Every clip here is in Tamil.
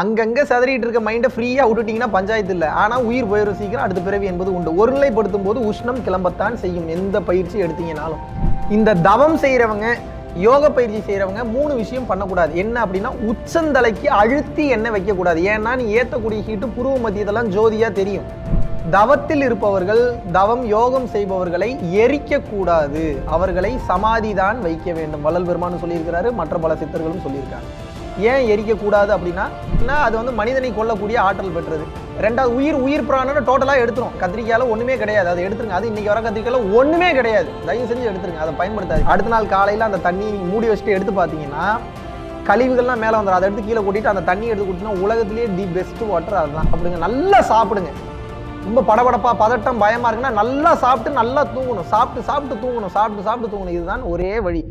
அங்கங்கே சதறிட்டு இருக்க மைண்டை ஃப்ரீயாக விட்டுட்டிங்கன்னா பஞ்சாயத்து இல்லை. ஆனால் உயிர் போயிடும் சீக்கிரம், அடுத்த பிறவி என்பது உண்டு. ஒருநிலைப்படுத்தும் போது உஷ்ணம் கிளம்பத்தான் செய்யும், எந்த பயிற்சி எடுத்தீங்கனாலும். இந்த தவம் செய்கிறவங்க, யோக பயிற்சி செய்கிறவங்க 3 விஷயம் பண்ணக்கூடாது. என்ன அப்படின்னா, உச்சந்தலைக்கு அழுத்தி எண்ணெய் வைக்கக்கூடாது. ஏன்னா நீ ஏற்றக்கூடிய ஹீட்டு புருவ மத்தியதெல்லாம் ஜோதியாக தெரியும். தவத்தில் இருப்பவர்கள், தவம் யோகம் செய்பவர்களை எரிக்கக்கூடாது, அவர்களை சமாதி தான் வைக்க வேண்டும். வள்ளல் பெருமான்னு சொல்லியிருக்கிறாரு, மற்ற பல சித்தர்களும் சொல்லியிருக்காங்க. ஏன் எரிக்கக்கூடாது அப்படின்னா, அது வந்து மனிதனை கொல்லக்கூடிய ஆற்றல் பெற்றது. ரெண்டாவது, உயிர் பிராணனை டோட்டலாக எடுத்துரும். கத்திரிக்காயில் ஒன்றுமே கிடையாது, அதை எடுத்துருங்க. அது இன்னைக்கு வர கத்திரிக்காயில் ஒன்றுமே கிடையாது, தயவு செஞ்சு எடுத்துருங்க, அதை பயன்படுத்தாது. அடுத்த நாள் காலையில் அந்த தண்ணி மூடி வச்சுட்டு எடுத்து பார்த்தீங்கன்னா கழிவுகள்லாம் மேலே வந்துடும். அதை எடுத்து கீழே கூட்டிட்டு அந்த தண்ணி எடுத்து கொடுத்தீங்கன்னா உலகத்திலேயே தி பெஸ்ட் வாட்டர் அதுதான். அப்படிங்க, நல்லா சாப்பிடுங்க. ரொம்ப படபடப்பா பதட்டம் பயமா இருக்குன்னா நல்லா சாப்பிட்டு நல்லா தூங்கணும். சாப்பிட்டு தூங்கணும். இதுதான் ஒரே வழி.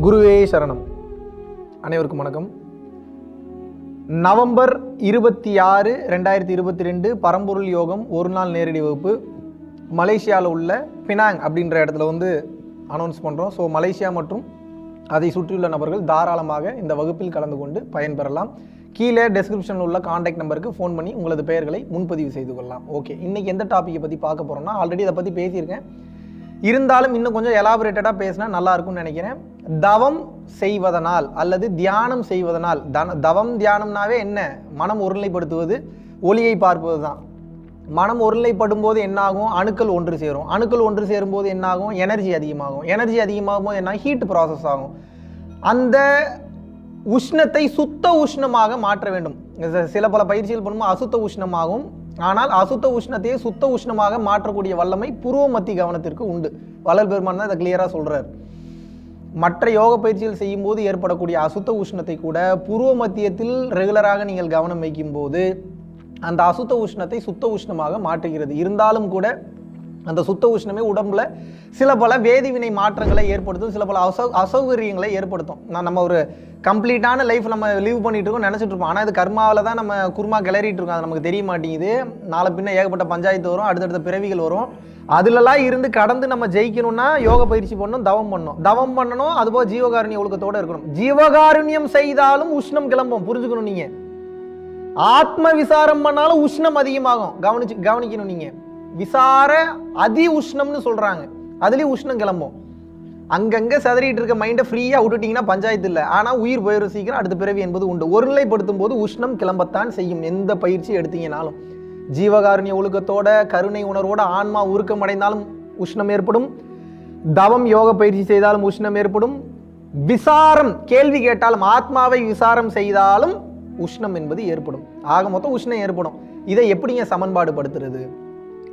குருவே சரணம். அனைவருக்கும் வணக்கம். நவம்பர் 26, 2022 பரம்பொருள் யோகம் ஒரு நாள் நேரடி வகுப்பு மலேசியாவில் உள்ள பினாங் அப்படின்ற இடத்துல வந்து அனௌன்ஸ் பண்ணுறோம். ஸோ மலேசியா மற்றும் அதை சுற்றியுள்ள நபர்கள் தாராளமாக இந்த வகுப்பில் கலந்து கொண்டு பயன்பெறலாம். கீழே டெஸ்கிரிப்ஷனில் உள்ள கான்டாக்ட் நம்பருக்கு ஃபோன் பண்ணி உங்களது பெயர்களை முன்பதிவு செய்து கொள்ளலாம். ஓகே, இன்றைக்கி எந்த டாப்பிக்கை பற்றி பார்க்க போகிறோம்னா, ஆல்ரெடி இதை பற்றி பேசியிருக்கேன், இருந்தாலும் இன்னும் கொஞ்சம் எலாபரேட்டடாக பேசினா நல்லா இருக்கும்னு நினைக்கிறேன். தவம் செய்வதனால் அல்லது தியானம் செய்வதனால், தவம் தியானம்னாவே என்ன? மனம் ஒருநிலைப்படுத்துவது, ஒளியை பார்ப்பது தான். மனம் ஒருநிலைப்படும் போது என்னாகும்? அணுக்கள் ஒன்று சேரும். அணுக்கள் ஒன்று சேரும் போது என்னாகும்? எனர்ஜி அதிகமாகும். எனர்ஜி அதிகமாகும் போது என்ன? ஹீட் ப்ராசஸ் ஆகும். அந்த உஷ்ணத்தை சுத்த உஷ்ணமாக மாற்ற வேண்டும். சில பல பயிற்சிகள் பண்ணும்போது அசுத்த உஷ்ணமாகும். ஆனால் அசுத்த உஷ்ணத்தையே சுத்த உஷ்ணமாக மாற்றக்கூடிய வல்லமை புருவ மத்திய கவனத்திற்கு உண்டு. வள்ளல் பெருமான் தான் இதை கிளியராக சொல்றார். மற்ற யோக பயிற்சிகள் செய்யும் போது ஏற்படக்கூடிய அசுத்த உஷ்ணத்தை கூட புருவ மத்தியத்தில் ரெகுலராக நீங்கள் கவனம் வைக்கும் போது அந்த அசுத்த உஷ்ணத்தை சுத்த உஷ்ணமாக மாற்றுகிறது. இருந்தாலும் கூட அந்த சுத்த உஷ்ணமே உடம்புல சில பல வேதிவினை மாற்றங்களை ஏற்படுத்தும், சில பல அசௌகரியங்களை ஏற்படுத்தும். நம்ம ஒரு கம்ப்ளீட்டான லைஃப் நம்ம லீவ் பண்ணிட்டு இருக்கோம் நினச்சிட்டு இருப்போம். ஆனால் அது கர்மாவில் தான் நம்ம குருமா கிளறிட்டு இருக்கோம், அது நமக்கு தெரிய மாட்டேங்குது. நாளை பின்ன ஏகப்பட்ட பஞ்சாயத்து வரும், அடுத்தடுத்த பிறவிகள் வரும். அதுலலாம் இருந்து கடந்து நம்ம ஜெயிக்கணும்னா யோக பயிற்சி பண்ணணும், தவம் பண்ணணும். அதுபோல் ஜீவகாருண்ய ஒழுக்கத்தோடு இருக்கணும். ஜீவகாருண்யம் செய்தாலும் உஷ்ணம் கிளம்பும், புரிஞ்சுக்கணும். நீங்க ஆத்ம விசாரம் பண்ணாலும் உஷ்ணம் அதிகமாகும், கவனிக்கணும். நீங்க விசார அதி உஷ்ணம்னு சொல்றாங்க, அதுலயும் உஷ்ணம் கிளம்பும். அங்கங்க சதறிட்டு இருக்க மைண்டை ஃப்ரீயா விட்டுட்டீங்கன்னா பஞ்சாயத்து இல்லை. ஆனா உயிர் போயிடும் சீக்கிரம், அடுத்த பிறவி என்பது உண்டு. ஒருநிலைப்படுத்தும் போது உஷ்ணம் கிளம்பத்தான் செய்யும், எந்த பயிற்சி எடுத்தீங்கனாலும். ஜீவகாருண்ய ஒழுக்கத்தோட கருணை உணர்வோட ஆன்மா உருக்கம் அடைந்தாலும் உஷ்ணம் ஏற்படும். தவம் யோக பயிற்சி செய்தாலும் உஷ்ணம் ஏற்படும். விசாரம் கேள்வி கேட்டாலும், ஆத்மாவை விசாரம் செய்தாலும் உஷ்ணம் என்பது ஏற்படும். ஆக மொத்தம் உஷ்ணம் ஏற்படும். இதை எப்படிங்க சமன்பாடு படுத்துறது?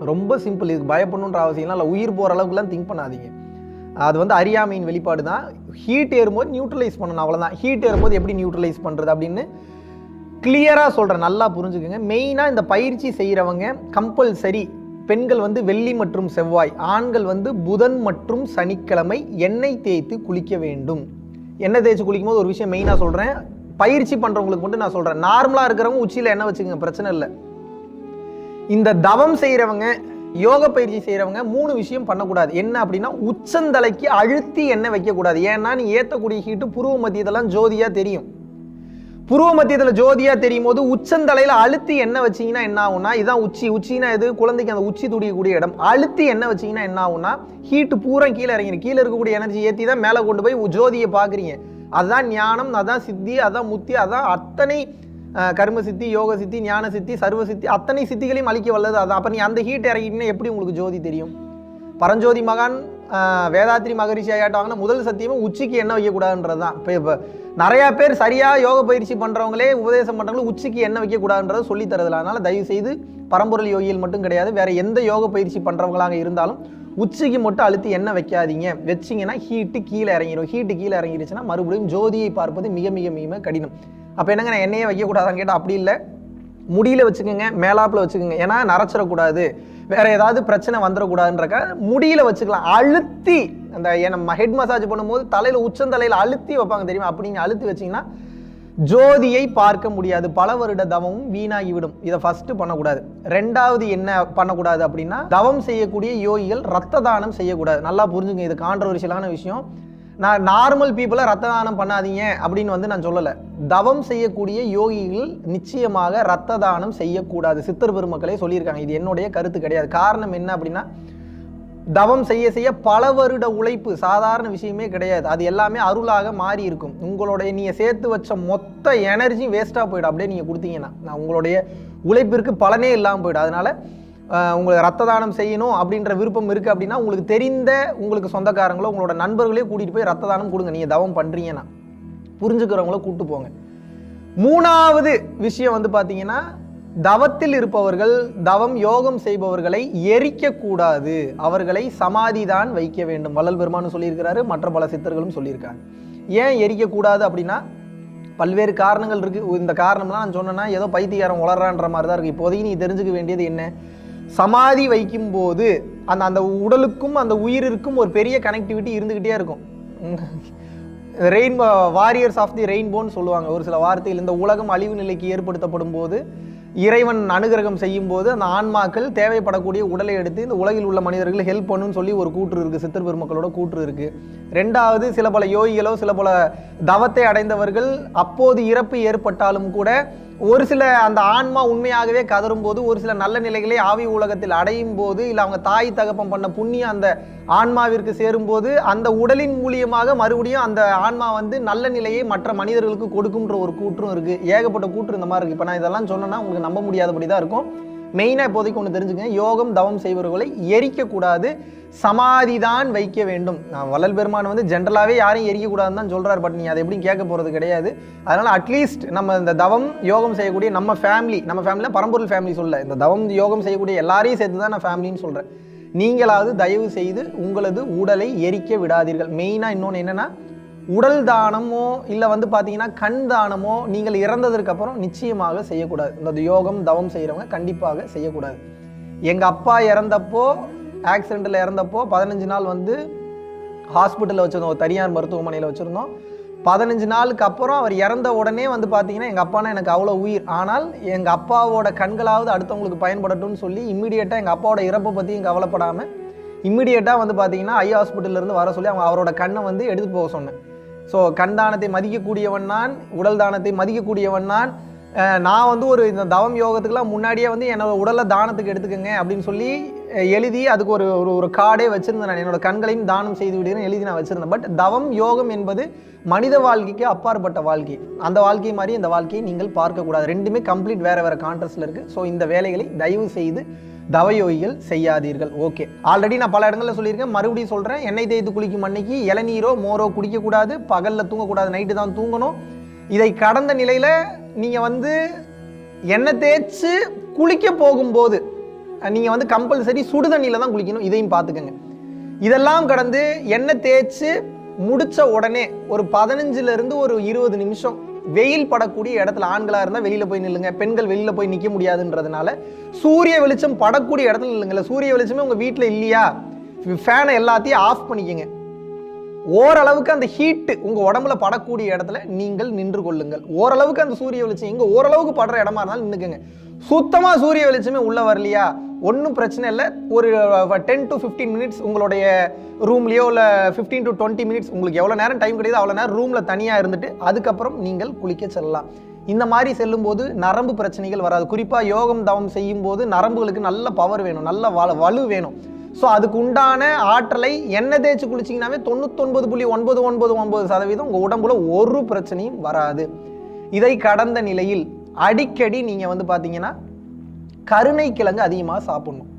ரொம்ப சிம்பிள். இதுக்கு பயப்படணுன்ற அவசியம்லாம் இல்லை. உயிர் போகிற அளவுக்குலாம் திங்க் பண்ணாதீங்க. அது வந்து அறியாமையின் வெளிப்பாடு தான். ஹீட் ஏறும்போது நியூட்ரலைஸ் பண்ணணும், அவ்வளோதான். ஹீட் ஏறும்போது எப்படி நியூட்ரலைஸ் பண்ணுறது அப்படின்னு கிளியராக சொல்கிறேன், நல்லா புரிஞ்சுக்குங்க. மெயினாக இந்த பயிற்சி செய்கிறவங்க கம்பல்சரி பெண்கள் வந்து வெள்ளி மற்றும் செவ்வாய், ஆண்கள் வந்து புதன் மற்றும் சனிக்கிழமை எண்ணெய் தேய்த்து குளிக்க வேண்டும். எண்ணெய் தேய்ச்சி குளிக்கும் போது ஒரு விஷயம் மெயினாக சொல்கிறேன், பயிற்சி பண்ணுறவங்களுக்கு மட்டும் நான் சொல்கிறேன். நார்மலாக இருக்கிறவங்க உச்சியில் எண்ணெய் வச்சுக்கோங்க, பிரச்சனை இல்லை. இந்த தவம் செய்கிறவங்க, யோக பயிற்சி செய்கிறவங்க 3 விஷயம் பண்ணக்கூடாது. என்ன அப்படின்னா, உச்சந்தலைக்கு அழுத்தி எண்ணெய் வைக்கக்கூடாது. ஏன்னா நீ ஏற்றக்கூடிய ஹீட்டு புருவ மத்தியதெல்லாம் ஜோதியாக தெரியும். புருவ மத்தியத்தில் ஜோதியாக தெரியும் போது உச்சந்தலையில் அழுத்தி எண்ணெய் வச்சிங்கன்னா என்ன ஆகும்னா, இதுதான் உச்சினா எது? குழந்தைக்கு அந்த உச்சி துடிக்கக்கூடிய இடம். அழுத்தி எண்ணெய் வச்சிங்கன்னா என்ன ஆகும்னா, ஹீட்டு பூரா கீழே இறங்கிடும். கீழே இருக்கக்கூடிய எனர்ஜி ஏற்றி தான் மேலே கொண்டு போய் ஜோதியை பார்க்குறீங்க. அதுதான் ஞானம், அதான் சித்தி, அதான் முத்தி, அதான் அத்தனை கர்ம சித்தி, யோக சித்தி, ஞான சித்தி, சர்வ சித்தி, அத்தனை சித்திகளையும் அழிக்க வல்லது அதான். அப்போ நீ அந்த ஹீட் இறங்கிட்டீங்கன்னா எப்படி உங்களுக்கு ஜோதி தெரியும்? பரஞ்சோதி மகான் வேதாத்ரி மகரிஷி ஆகிட்டாங்கன்னா முதல் சத்தியமும் உச்சிக்கு எண்ணெய் வைக்கக்கூடாதுன்றது தான். இப்போ நிறையா பேர் சரியாக யோக பயிற்சி பண்ணுறவங்களே உபதேசம் பண்ணுறவங்களும் உச்சிக்கு எண்ணெய் வைக்கக்கூடாதுன்றதை சொல்லி தரதில்லை. அதனால் தயவு செய்து பரம்பொருள் யோகியில் மட்டும் கிடையாது, வேறு எந்த யோக பயிற்சி பண்ணுறவங்களாக இருந்தாலும் உச்சிக்கு மட்டும் அழுத்தி எண்ணெய் வைக்காதீங்க. வச்சிங்கன்னா ஹீட்டு கீழே இறங்கிடும். ஹீட்டு கீழே இறங்கிடுச்சுன்னா மறுபடியும் ஜோதியை பார்ப்பது மிக மிக மிக கடினம். அப்போ என்னங்க நான் எண்ணெயே வைக்கக்கூடாதான்னு கேட்டால் அப்படி இல்லை. முடியில் வச்சுக்கோங்க, மேலாப்பில் வச்சுக்கோங்க. ஏன்னா நரைச்சிடக்கூடாது, வேறு ஏதாவது பிரச்சனை வந்துடக்கூடாதுன்றக்க முடியில் வச்சுக்கலாம். அழுத்தி அந்த நம்ம ஹெட் மசாஜ் பண்ணும்போது தலையில் உச்சந்தலையில் அழுத்தி வைப்பாங்க தெரியுமா, அப்படி நீங்கள் அழுத்தி வச்சிங்கன்னா ஜோதியை பார்க்க முடியாது, பல வருட தவமும் வீணாகிவிடும். இதை ஃபஸ்ட்டு பண்ணக்கூடாது. ரெண்டாவது என்ன பண்ணக்கூடாது அப்படின்னா, தவம் செய்யக்கூடிய யோகிகள் ரத்த தானம் செய்யக்கூடாது. நல்லா புரிஞ்சுங்க, இது கான்ட்ரோவர்ஷியலான விஷயம். நான் நார்மல் பீப்புளை ரத்த தானம் பண்ணாதீங்க அப்படின்னு நான் சொல்லலை. தவம் செய்யக்கூடிய யோகிகள் நிச்சயமாக ரத்த தானம் செய்யக்கூடாது. சித்தர் பெருமக்களே சொல்லியிருக்காங்க. இது என்னுடைய கருத்து கிடையாது. காரணம் என்ன அப்படின்னா, தவம் செய்ய செய்ய பல வருட உழைப்பு சாதாரண விஷயமே கிடையாது. அது எல்லாமே அருளாக மாறி இருக்கும். உங்களுடைய நீங்கள் சேர்த்து வச்ச மொத்த எனர்ஜி வேஸ்ட்டாக போயிடும். அப்படியே நீங்கள் கொடுத்தீங்கன்னா உங்களுடைய உழைப்பிற்கு பலனே இல்லாமல் போயிடும். அதனால் உங்களுக்கு ரத்த தானம் செய்யணும் அப்படின்ற விருப்பம் இருக்குது அப்படின்னா, உங்களுக்கு தெரிந்த உங்களுக்கு சொந்தக்காரங்களோ உங்களோட நண்பர்களே கூட்டிகிட்டு போய் ரத்த தானம் கொடுங்க. நீங்கள் தவம் பண்ணுறீங்கன்னா புரிஞ்சுக்கிறவங்கள கூப்பிட்டு போங்க. மூணாவது விஷயம் பார்த்தீங்கன்னா, தவத்தில் இருப்பவர்கள், தவம் யோகம் செய்பவர்களை எரிக்கக்கூடாது, அவர்களை சமாதி தான் வைக்க வேண்டும். வள்ளல் பெருமானும் சொல்லியிருக்கிறாரு, மற்ற பல சித்தர்களும் சொல்லியிருக்காங்க. ஏன் எரிக்கக்கூடாது அப்படின்னா பல்வேறு காரணங்கள் இருக்குது. இந்த காரணம்லாம் நான் சொன்னேன்னா ஏதோ பைத்தியாரம் வளர்றான்ற மாதிரி தான் இருக்குது. இப்போதைக்கு நீ தெரிஞ்சுக்க வேண்டியது என்ன, சமாதி வைக்கும் போது அந்த உடலுக்கும் அந்த உயிரிற்கும் ஒரு பெரிய கனெக்டிவிட்டி இருந்துக்கிட்டே இருக்கும். ரெயின்போ வாரியர்ஸ் ஆஃப் தி ரெயின்போன்னு சொல்லுவாங்க ஒரு சில வார்த்தைகள். இந்த உலகம் அழிவு நிலைக்கு ஏற்படுத்தப்படும் போது, இறைவன் அனுகிரகம் செய்யும் போது அந்த ஆன்மாக்கள் தேவைப்படக்கூடிய உடலை எடுத்து இந்த உலகில் உள்ள மனிதர்கள் ஹெல்ப் பண்ணுன்னு சொல்லி ஒரு கூற்று இருக்குது, சித்தர் பெருமக்களோட கூற்று இருக்குது. ரெண்டாவது, சில பல யோகிகளோ சில பல தவத்தை அடைந்தவர்கள் அப்போது இறப்பு ஏற்பட்டாலும் கூட ஒரு சில அந்த ஆன்மா உண்மையாகவே கதரும் போது, ஒரு சில நல்ல நிலைகளை ஆவி உலகத்தில் அடையும் போது, இல்லை அவங்க தாய் தகப்பம் பண்ண புண்ணியம் அந்த ஆன்மாவிற்கு சேரும்போது அந்த உடலின் மூலியமாக மறுபடியும் அந்த ஆன்மா நல்ல நிலையை மற்ற மனிதர்களுக்கு கொடுக்கும்ன்ற ஒரு கூற்றும் இருக்குது. ஏகப்பட்ட கூற்று இந்த மாதிரி இருக்குது. இப்போ நான் இதெல்லாம் சொன்னேன்னா உங்களுக்கு நம்ப முடியாதபடி தான் இருக்கும். மெயினாக இப்போதைக்கு ஒன்று தெரிஞ்சுக்கங்க, யோகம் தவம் செய்பவர்களை எரிக்கக்கூடாது, சமாதி தான் வைக்க வேண்டும். வள்ளல் பெருமான் ஜென்ரலாகவே யாரையும் எரிக்கக்கூடாதுன்னு தான் சொல்கிறார். பட் நீ அதை எப்படி கேட்க போகிறது கிடையாது. அதனால் அட்லீஸ்ட் நம்ம இந்த தவம் யோகம் செய்யக்கூடிய நம்ம ஃபேமிலியில் பரம்பொருள் ஃபேமிலி சொல்ல, இந்த தவம் யோகம் செய்யக்கூடிய எல்லாரையும் சேர்த்து தான் நான் ஃபேமிலின்னு சொல்கிறேன். நீங்களாவது தயவு செய்து உங்களது உடலை எரிக்க விடாதீர்கள். மெயினாக இன்னொன்று என்னென்னா, உடல் தானமோ இல்லை பார்த்தீங்கன்னா கண் தானமோ நீங்கள் இறந்ததற்கு அப்புறம் நிச்சயமாக செய்யக்கூடாது. இந்த யோகம் தவம் செய்கிறவங்க கண்டிப்பாக செய்யக்கூடாது. எங்கள் அப்பா இறந்தப்போ, ஆக்சிடெண்ட்டில் இறந்தப்போ 15 நாள் ஹாஸ்பிட்டலில் வச்சுருந்தோம், ஒரு தனியார் மருத்துவமனையில் வச்சுருந்தோம். 15 நாளுக்கு அப்புறம் அவர் இறந்த உடனே பார்த்தீங்கன்னா எங்கள் அப்பானா எனக்கு அவ்வளோ உயிர். ஆனால் எங்கள் அப்பாவோட கண்களாவது அடுத்தவங்களுக்கு பயன்படட்டும்னு சொல்லி இம்மிடியேட்டாக எங்கள் அப்பாவோட இறப்பை பற்றியும் கவலைப்படாமல் இம்மிடியேட்டாக பார்த்தீங்கன்னா ஐ ஹாஸ்பிட்டல்லேருந்து வர சொல்லி அவரோட கண்ணை எடுத்துகிட்டு போக சொன்னேன். ஸோ கண் தானத்தை மதிக்கக்கூடியவன் நான், உடல் தானத்தை மதிக்கக்கூடியவன் நான். நான் ஒரு இந்த தவம் யோகத்துக்குலாம் முன்னாடியே என்னோட உடலை தானத்துக்கு எடுத்துக்கங்க அப்படின்னு சொல்லி எழுதி அதுக்கு ஒரு ஒரு கார்டே வச்சுருந்தேன். நான் என்னோட கண்களையும் தானம் செய்து விடுகிறேன் எழுதி நான் வச்சுருந்தேன். பட் தவம் யோகம் என்பது மனித வாழ்க்கைக்கு அப்பாற்பட்ட வாழ்க்கை. அந்த வாழ்க்கை மாதிரி இந்த வாழ்க்கையை நீங்கள் பார்க்கக்கூடாது. ரெண்டுமே கம்ப்ளீட் வேறு வேறு கான்ட்ரஸ்டில் இருக்குது. ஸோ இந்த வேலைகளை தயவு செய்து தவயோகிகள் செய்யாதீர்கள். ஓகே, ஆல்ரெடி நான் பல இடங்களில் சொல்லியிருக்கேன், மறுபடியும் சொல்கிறேன். எண்ணெய் தேய்த்து குளிக்கும் அன்னைக்கு இளநீரோ மோரோ குடிக்கக்கூடாது, பகலில் தூங்கக்கூடாது, நைட்டு தான் தூங்கணும். இதை கடந்த நிலையில் நீங்கள் எண்ணெய் தேய்ச்சி குளிக்க போகும்போது நீங்கள் கம்பல்சரி சுடு தண்ணியில் தான் குளிக்கணும். இதையும் பார்த்துக்கங்க. இதெல்லாம் கடந்து எண்ணெய் தேய்ச்சி முடித்த உடனே ஒரு 15லேருந்து ஒரு 20 நிமிஷம் வெயில் படக்கூடிய இடத்துல, ஆண்களாக இருந்தால் வெளியில் போய் நில்லுங்க, பெண்கள் வெளியில் போய் நிற்க முடியாதுன்றதுனால சூரிய வெளிச்சம் படக்கூடிய இடத்துல நில்லுங்கள. சூரிய வெளிச்சமே உங்கள் வீட்டில் இல்லையா, ஃபேனை எல்லாத்தையும் ஆஃப் பண்ணிக்கங்க. ஓரளவுக்கு அந்த ஹீட்டு உங்கள் உடம்புல படக்கூடிய இடத்துல நீங்கள் நின்று கொள்ளுங்கள். ஓரளவுக்கு அந்த சூரிய வெளிச்சம் எங்கே ஓரளவுக்கு படுற இடமா இருந்தாலும் நின்றுக்குங்க. சுத்தமாக சூரிய வெளிச்சமே உள்ளே வரலையா, ஒன்றும் பிரச்சனை இல்லை. ஒரு 10 to 15 மினிட்ஸ் உங்களுடைய ரூம்லேயோ இல்லை 15 to 20 மினிட்ஸ் உங்களுக்கு எவ்வளோ நேரம் டைம் கிடையாது அவ்வளோ நேரம் ரூமில் தனியாக இருந்துட்டு அதுக்கப்புறம் நீங்கள் குளிக்க செல்லலாம். இந்த மாதிரி செல்லும்போது நரம்பு பிரச்சனைகள் வராது. குறிப்பாக யோகம் தவம் செய்யும் போது நரம்புகளுக்கு நல்ல பவர் வேணும், நல்ல வலு வேணும். ஸோ அதுக்கு உண்டான ஆற்றலை எண்ணெய் தேய்ச்சி குளிச்சிங்கனாவே 99.999% உங்கள் உடம்புல ஒரு பிரச்சனையும் வராது. இதை கடந்த நிலையில் அடிக்கடி நீங்கள் பார்த்தீங்கன்னா கருணை கிழங்கு அதிகமாக சாப்பிடணும்.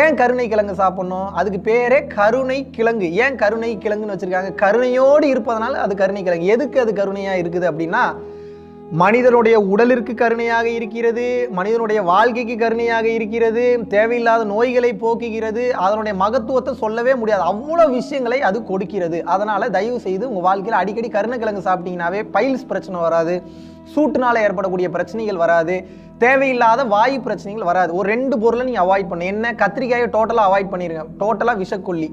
ஏன் கருணை கிழங்கு சாப்பிடணும்? அதுக்கு பேரே கருணை கிழங்கு. ஏன் கருணை கிழங்குன்னு வச்சுருக்காங்க? கருணையோடு இருப்பதனால அது கருணை கிழங்கு. எதுக்கு அது கருணையாக இருக்குது அப்படின்னா, மனிதனுடைய உடலிற்கு கருணையாக இருக்கிறது, மனிதனுடைய வாழ்க்கைக்கு கருணையாக இருக்கிறது, தேவையில்லாத நோய்களை போக்குகிறது, அதனுடைய மகத்துவத்தை சொல்லவே முடியாது, அவ்வளோ விஷயங்களை அது கொடுக்கிறது. அதனால் தயவு செய்து உங்கள் வாழ்க்கையில் அடிக்கடி கருணக்கிழங்கு சாப்பிட்டீங்கன்னாவே பைல்ஸ் பிரச்சனை வராது, சூட்டுனால ஏற்படக்கூடிய பிரச்சனைகள் வராது, தேவையில்லாத வாயு பிரச்சனைகள் வராது. ஒரு 2 பொருளை நீங்கள் அவாய்ட் பண்ணு. என்ன? கத்திரிக்காயை டோட்டலாக அவாய்ட் பண்ணிடுங்க. டோட்டலாக விஷக்கொல்லி.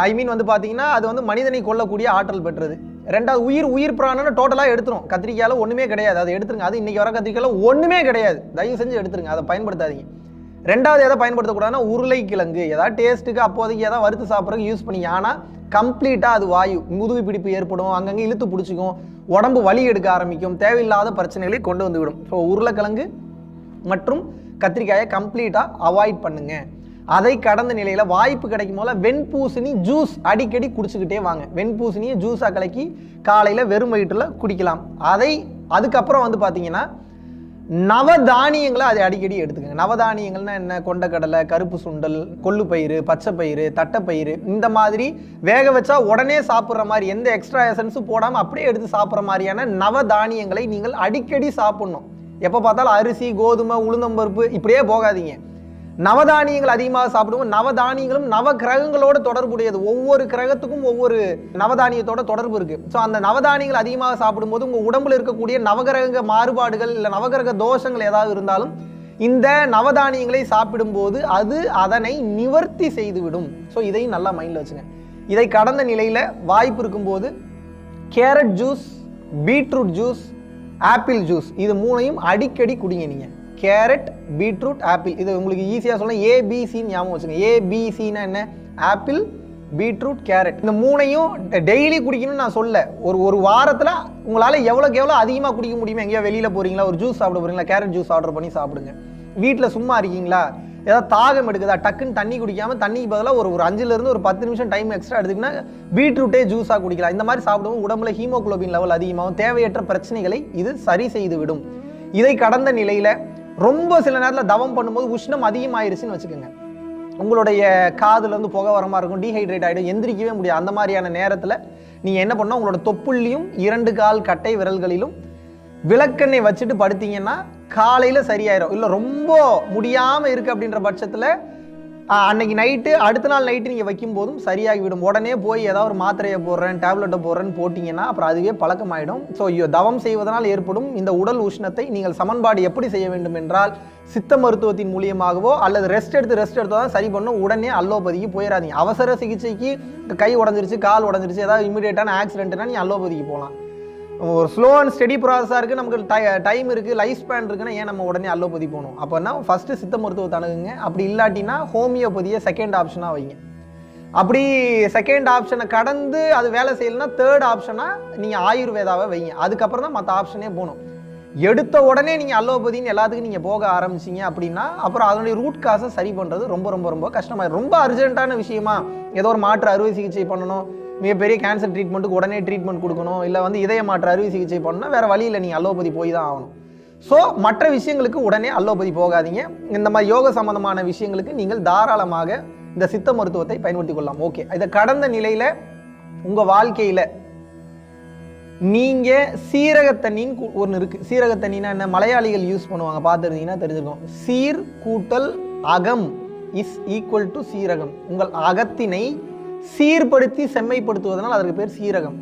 ஐ மீன் வந்து பார்த்தீங்கன்னா அது வந்து மனிதனை கொல்லக்கூடிய ஆற்றல் பெற்றது. 2வது உயிர் பிராணனை டோட்டலாக எடுத்துரும். கத்திரிக்காயில் ஒன்றுமே கிடையாது, அதை எடுத்துருங்க. அது இன்றைக்கி வர கத்திரிக்காயில் ஒன்றுமே கிடையாது, தயவு செஞ்சு எடுத்துருங்க, அதை பயன்படுத்தாதீங்க. 2வது எதை பயன்படுத்தக்கூடாதுன்னா உருளைக்கிழங்கு. ஏதாவது டேஸ்ட்டுக்கு அப்போதைக்கு ஏதாவது வறுத்து சாப்பிட்றதுக்கு யூஸ் பண்ணி, ஆனால் கம்ப்ளீட்டாக அது வாயு, முதுகு பிடிப்பு ஏற்படும், அங்கங்கே இழுத்து பிடிச்சிக்கும், உடம்பு வலி எடுக்க ஆரம்பிக்கும், தேவையில்லாத பிரச்சனைகளை கொண்டு வந்து விடும். ஸோ உருளைக்கிழங்கு மற்றும் கத்திரிக்காயை கம்ப்ளீட்டாக அவாய்ட் பண்ணுங்க. அதை கடந்த நிலையில் வாய்ப்பு கிடைக்கும் போல வெண்பூசணி ஜூஸ் அடிக்கடி குடிச்சுக்கிட்டே வாங்க. வெண்பூசணியை ஜூஸாக கலக்கி காலையில் வெறும் வயிற்றில் குடிக்கலாம். அதுக்கப்புறம் வந்து பார்த்தீங்கன்னா நவதானியங்களை அதை அடிக்கடி எடுத்துக்கங்க. நவதானியங்கள்னா என்ன? கொண்டக்கடலை, கருப்பு சுண்டல், கொள்ளுப்பயிறு, பச்சைப்பயிறு, தட்டைப்பயிறு, இந்த மாதிரி வேக வச்சா உடனே சாப்பிட்ற மாதிரி, எந்த எக்ஸ்ட்ரா எசன்ஸும் போடாமல் அப்படியே எடுத்து சாப்பிட்ற மாதிரியான நவதானியங்களை நீங்கள் அடிக்கடி சாப்பிட்ணும். எப்போ பார்த்தாலும் அரிசி, கோதுமை, உளுந்தம்பருப்பு இப்படியே போகாதீங்க. நவதானியங்கள் அதிகமாக சாப்பிடுவோம். நவதானியங்களும் நவ கிரகங்களோட தொடர்புடையது. ஒவ்வொரு கிரகத்துக்கும் ஒவ்வொரு நவதானியத்தோட தொடர்பு இருக்கு. ஸோ அந்த நவதானியங்கள் அதிகமாக சாப்பிடும்போது உங்கள் உடம்புல இருக்கக்கூடிய நவகிரக மாறுபாடுகள் இல்லை நவகிரக தோஷங்கள் ஏதாவது இருந்தாலும் இந்த நவதானியங்களை சாப்பிடும்போது அது அதனை நிவர்த்தி செய்துவிடும். ஸோ இதையும் நல்லா மைண்டில் வச்சுங்க. இதை கடந்த நிலையில் வாய்ப்பு இருக்கும்போது carrot juice, beetroot juice, apple juice, இது 3ஐயும் அடிக்கடி குடிங்க. நீங்கள் கேரட், பீட்ரூட், ஆப்பிள், இது உங்களுக்கு ஈஸியாக சொல்லலாம். ஏபிசின்னு ஞாபகம் வச்சுங்க. ஏபிசின்னா என்ன? Apple, beetroot, carrot. இந்த 3ஐயும் டெய்லி குடிக்கணும்னு நான் சொல்ல. ஒரு வாரத்தில் உங்களால் எவ்வளோ அதிகமாக குடிக்க முடியுமோ. எங்கேயோ வெளியில் போகிறீங்களா, ஒரு ஜூஸ் சாப்பிட போகிறீங்களா, கேரட் ஜூஸ் ஆர்டர் பண்ணி சாப்பிடுங்க. வீட்டில் சும்மா இருக்கீங்களா, ஏதாவது தாகம் எடுக்குதா, டக்குன்னு தண்ணி குடிக்காமல் தண்ணிக்கு பதிலாக ஒரு 5லேருந்து ஒரு 10 நிமிஷம் டைம் எக்ஸ்ட்ரா எடுத்துக்கினா பீட்ரூட்டே ஜூஸாக குடிக்கலாம். இந்த மாதிரி சாப்பிடுவோம். உடம்புல ஹீமோகுளோபின் லெவல் அதிகமாகும். தேவையற்ற பிரச்சனைகளை இது சரி செய்து விடும். இதை கடந்த நிலையில் ரொம்ப சில நேரத்தில் தவம் பண்ணும்போது உஷ்ணம் அதிகமாயிருச்சுன்னு வச்சுக்கோங்க. உங்களுடைய காதுல இருந்து புகை வர மாதிரி இருக்கும், டீஹைட்ரேட் ஆகிடும், எந்திரிக்கவே முடியாது. அந்த மாதிரியான நேரத்தில் நீங்கள் என்ன பண்ணால் உங்களோட தொப்புள்ளியும் 2 கால் கட்டை விரல்களிலும் விளக்கெண்ணெய் வச்சுட்டு படுத்தீங்கன்னா காலையில் சரியாயிரும். இல்லை ரொம்ப முடியாமல் இருக்குது அப்படின்ற பட்சத்தில் அன்னைக்கு நைட்டு, அடுத்த நாள் நைட்டு நீங்கள் வைக்கும் போதும் சரியாகிவிடும். உடனே போய் ஏதாவது ஒரு மாத்திரையை போடுறேன், டேப்லெட்டை போடுறேன்னு போட்டிங்கன்னா அப்புறம் அதுவே பழக்கமாயிடும். ஸோ தவம் செய்வதனால் ஏற்படும் இந்த உடல் உஷ்ணத்தை நீங்கள் சமன்பாடு எப்படி செய்ய வேண்டும் என்றால் சித்த மருத்துவத்தின் மூலியமாகவோ அல்லது ரெஸ்ட் எடுத்து தான் சரி பண்ணும். உடனே அலோபதிக்கு போயிடாதீங்க. அவசர சிகிச்சைக்கு கை உடஞ்சிருச்சு, கால் உடஞ்சிருச்சு, ஏதாவது இமீடியட்டான ஆக்சிடென்ட்னா நீங்கள் அலோபதிக்கு போகலாம். ஒரு ஸ்லோ அண்ட் ஸ்டெடி ப்ராசஸாக இருக்குது, நமக்கு டைம் இருக்குது, லைஃப் ஸ்பேன் இருக்குன்னா ஏன் நம்ம உடனே அலோபதி போகணும்? அப்போனா ஃபஸ்ட்டு சித்த மருத்துவத்தை அணுகுங்க. அப்படி இல்லாட்டினா ஹோமியோபதியை செகண்ட் ஆப்ஷனாக வைங்க. அப்படி செகண்ட் ஆப்ஷனை கடந்து அது வேலை செய்யலைன்னா தேர்ட் ஆப்ஷனாக நீங்கள் ஆயுர்வேதாவை வைங்க. அதுக்கப்புறம் தான் மற்ற ஆப்ஷனே போகணும். எடுத்த உடனே நீங்கள் அலோபதின்னு எல்லாத்துக்கும் நீங்கள் போக ஆரம்பிச்சிங்க அப்படின்னா அப்புறம் அதனுடைய ரூட் காசை சரி பண்ணுறது ரொம்ப ரொம்ப ரொம்ப கஷ்டமாயிடும். ரொம்ப அர்ஜென்ட்டான விஷயமா ஏதோ ஒரு மாற்று அறுவை சிகிச்சை பண்ணணும், மிகப்பெரிய கேன்சர் ட்ரீட்மெண்ட்டுக்கு உடனே ட்ரீட்மெண்ட் கொடுக்கணும், இல்லை வந்து இதய மாற்று அறுவை சிகிச்சை பண்ணணும்னா வேறு வழியில் நீங்கள் அலோபதி போய் தான் ஆகணும். ஸோ மற்ற விஷயங்களுக்கு உடனே அலோபதி போகாதீங்க. இந்த மாதிரி யோக சம்பந்தமான விஷயங்களுக்கு நீங்கள் தாராளமாக இந்த சித்த மருத்துவத்தை பயன்படுத்தி கொள்ளலாம். ஓகே, இதை கடந்த நிலையில் உங்கள் வாழ்க்கையில் நீங்கள் சீரகத்தண்ணின்னு ஒன்று இருக்குது. சீரகத்தண்ணினா என்ன? மலையாளிகள் யூஸ் பண்ணுவாங்க, பார்த்துருந்தீங்கன்னா தெரிஞ்சிருக்கும். சீர் கூட்டல் அகம் இஸ் ஈக்குவல் டு சீரகம். உங்கள் அகத்தினை சீர்படுத்தி செம்மைப்படுத்துவதனால் அதற்கு பேர் சீரகம்.